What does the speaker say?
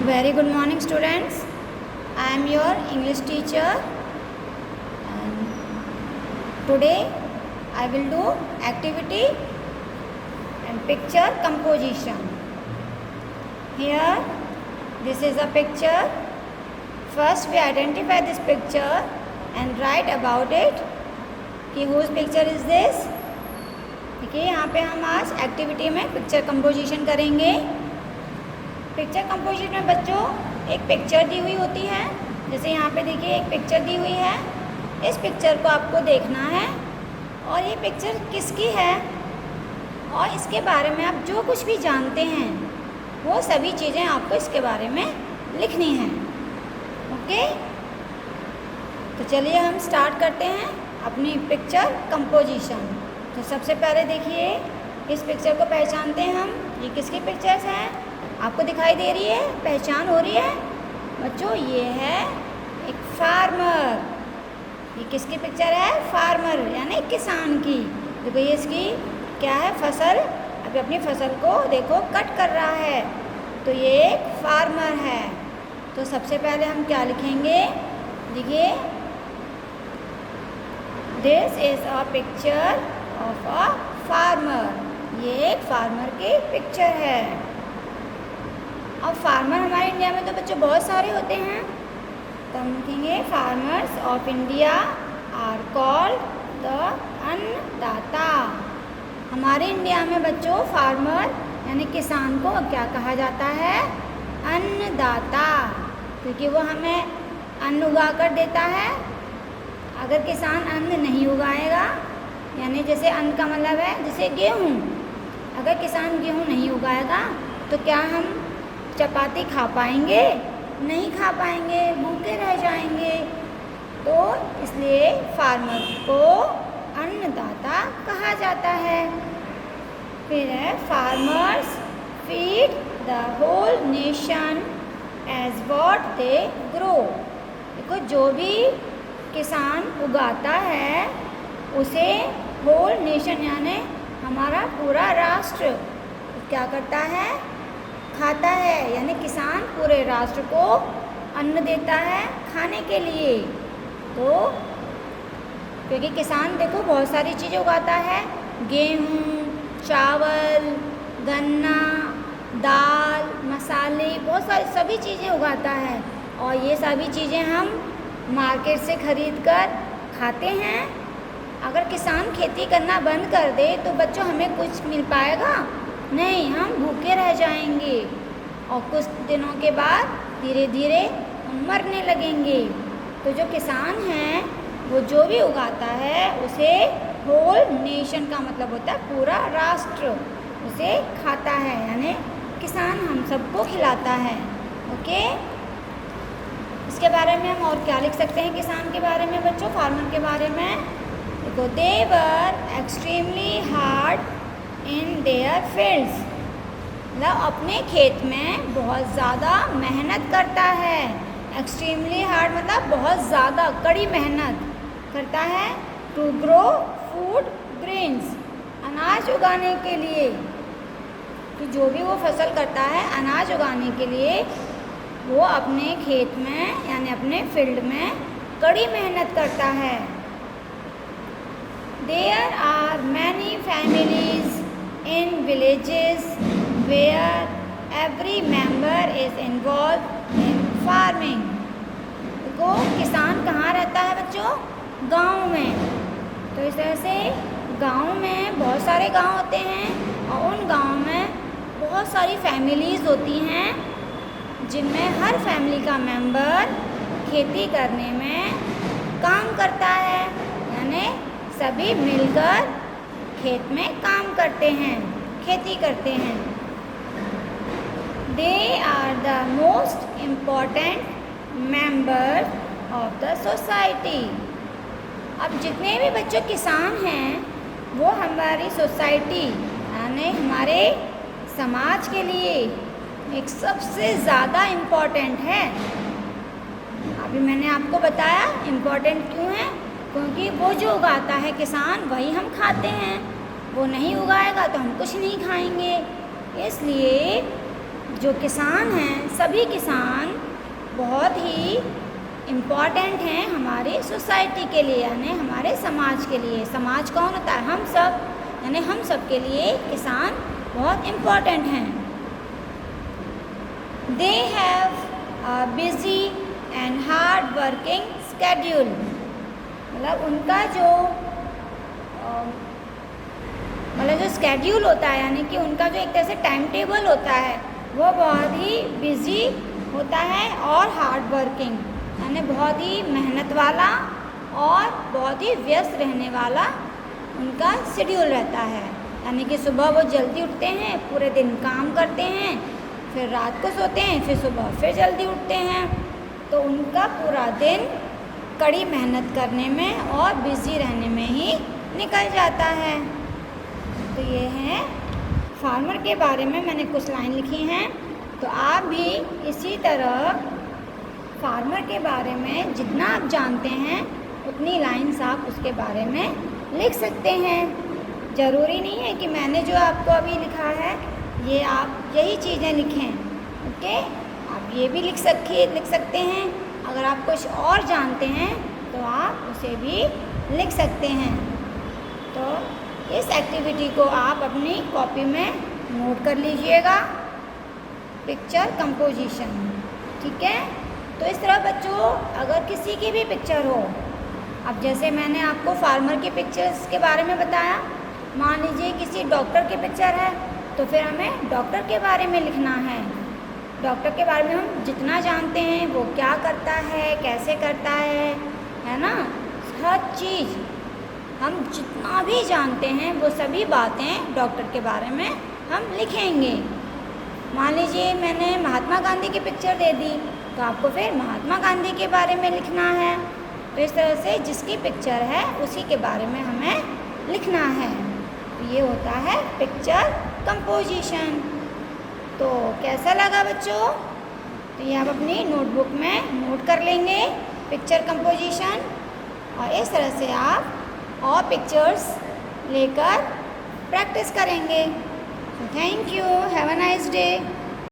Very good morning, students. I am your English teacher, and today I will do activity and picture composition. Here, this is a picture. First, we identify this picture and write about it. कि whose picture is this? देखिए, यहाँ पे हम आज activity में picture composition करेंगे. Picture composition में बच्चों एक पिक्चर दी हुई होती है. जैसे यहाँ पे देखिए एक पिक्चर दी हुई है. इस पिक्चर को आपको देखना है और ये पिक्चर किसकी है और इसके बारे में आप जो कुछ भी जानते हैं वो सभी चीज़ें आपको इसके बारे में लिखनी हैं. ओके, तो चलिए हम स्टार्ट करते हैं अपनी पिक्चर कंपोजिशन. तो सबसे पहले देखिए इस पिक्चर को पहचानते हैं हम. ये किसकी पिक्चर्स हैं? आपको दिखाई दे रही है, पहचान हो रही है बच्चों? ये है एक फार्मर. ये किसकी पिक्चर है? फार्मर यानी किसान की. देखो ये इसकी क्या है? फसल. अभी अपनी फसल को देखो कट कर रहा है. तो ये एक फार्मर है. तो सबसे पहले हम क्या लिखेंगे? देखिए this is a picture of a farmer. ये एक फार्मर की पिक्चर है. अब फार्मर हमारे इंडिया में तो बच्चों बहुत सारे होते हैं. तो हम लिखेंगे farmers of India are called the अन्नदाता. हमारे इंडिया में बच्चों फार्मर यानी किसान को क्या कहा जाता है? अन्नदाता. क्योंकि वो हमें अन्न उगा कर देता है. अगर किसान अन्न नहीं उगाएगा, यानी जैसे अन्न का मतलब है जैसे गेहूँ. अगर किसान गेहूँ नहीं उगाएगा तो क्या हम चपाती खा पाएंगे? नहीं खा पाएंगे, भूखे रह जाएंगे. तो इसलिए फार्मर को अन्नदाता कहा जाता है. फिर है farmers feed the whole nation as what they grow. देखो जो भी किसान उगाता है उसे होल नेशन यानी हमारा पूरा राष्ट्र क्या करता है? खाता है. यानी किसान पूरे राष्ट्र को अन्न देता है खाने के लिए. तो क्योंकि किसान देखो बहुत सारी चीज़ें उगाता है. गेहूँ, चावल, गन्ना, दाल, मसाले, बहुत सारी सभी चीज़ें उगाता है. और ये सभी चीज़ें हम मार्केट से खरीद कर खाते हैं. अगर किसान खेती करना बंद कर दे तो बच्चों हमें कुछ मिल पाएगा? नहीं, हम भूखे रह जाएंगे और कुछ दिनों के बाद धीरे धीरे मरने लगेंगे. तो जो किसान हैं वो जो भी उगाता है उसे होल नेशन का मतलब होता है पूरा राष्ट्र उसे खाता है. यानी किसान हम सबको खिलाता है. ओके, इसके बारे में हम और क्या लिख सकते हैं किसान के बारे में बच्चों? फार्मर के बारे में देखो they were extremely hard in their fields. मतलब अपने खेत में बहुत ज़्यादा मेहनत करता है. एक्सट्रीमली हार्ड मतलब बहुत ज़्यादा कड़ी मेहनत करता है. टू ग्रो फूड ग्रेन्स अनाज उगाने के लिए. कि जो भी वो फसल करता है अनाज उगाने के लिए वो अपने खेत में यानी अपने फील्ड में कड़ी मेहनत करता है. There are many families in villages where every member is involved in farming. देखो किसान कहाँ रहता है बच्चों? गांव में. तो इस तरह से गांव में बहुत सारे गांव होते हैं और उन गांव में बहुत सारी फैमिलीज़ होती हैं जिनमें हर फैमिली का मेंबर खेती करने में काम करता है. यानी सभी मिलकर खेत में काम करते हैं, खेती करते हैं. They are the most important member of the society. अब जितने भी बच्चों किसान हैं वो हमारी सोसाइटी यानी हमारे समाज के लिए एक सबसे ज़्यादा इम्पॉर्टेंट है. अभी मैंने आपको बताया इम्पॉर्टेंट क्यों है. क्योंकि वो जो उगाता है किसान वही हम खाते हैं. वो नहीं उगाएगा तो हम कुछ नहीं खाएंगे. इसलिए जो किसान हैं, सभी किसान बहुत ही इम्पॉर्टेंट हैं हमारी सोसाइटी के लिए, यानी हमारे समाज के लिए। समाज कौन होता है? हम सब, यानी हम सब के लिए किसान बहुत इम्पॉर्टेंट हैं। They have a busy and hard working schedule, मतलब उनका जो स्केड्यूल होता है, यानी कि उनका जो एक तरह से टाइम टेबल होता है, वो बहुत ही बिजी होता है और हार्ड वर्किंग, यानी बहुत ही मेहनत वाला और बहुत ही व्यस्त रहने वाला उनका शेड्यूल रहता है। यानी कि सुबह वो जल्दी उठते हैं, पूरे दिन काम करते हैं, फिर रात को सोते हैं, फिर सुबह फिर जल्दी उठते हैं। तो उनका पूरा दिन कड़ी मेहनत करने में और बिज़ी रहने में ही निकल जाता है। तो ये है फार्मर के बारे में मैंने कुछ लाइन लिखी हैं। तो आप भी इसी तरह फार्मर के बारे में जितना आप जानते हैं उतनी लाइन्स आप उसके बारे में लिख सकते हैं। ज़रूरी नहीं है कि मैंने जो आपको अभी लिखा है ये आप यही चीज़ें लिखें, ओके। आप ये भी लिख सकते हैं। अगर आप कुछ और जानते हैं तो आप उसे भी लिख सकते हैं। तो इस एक्टिविटी को आप अपनी कॉपी में नोट कर लीजिएगा, पिक्चर कंपोजिशन, ठीक है। तो इस तरह बच्चों अगर किसी की भी पिक्चर हो, अब जैसे मैंने आपको फार्मर की पिक्चर्स के बारे में बताया, मान लीजिए किसी डॉक्टर की पिक्चर है तो फिर हमें डॉक्टर के बारे में लिखना है। डॉक्टर के बारे में हम जितना जानते हैं, वो क्या करता है, कैसे करता है ना, हर चीज़ हम जितना भी जानते हैं वो सभी बातें डॉक्टर के बारे में हम लिखेंगे। मान लीजिए मैंने महात्मा गांधी की पिक्चर दे दी तो आपको फिर महात्मा गांधी के बारे में लिखना है। तो इस तरह से जिसकी पिक्चर है उसी के बारे में हमें लिखना है। तो ये होता है पिक्चर कंपोजिशन। तो कैसा लगा बच्चों? तो ये आप अपनी नोटबुक में नोट कर लेंगे पिक्चर कंपोजिशन, और इस तरह से आप और पिक्चर्स लेकर प्रैक्टिस करेंगे। Thank you, have a nice day.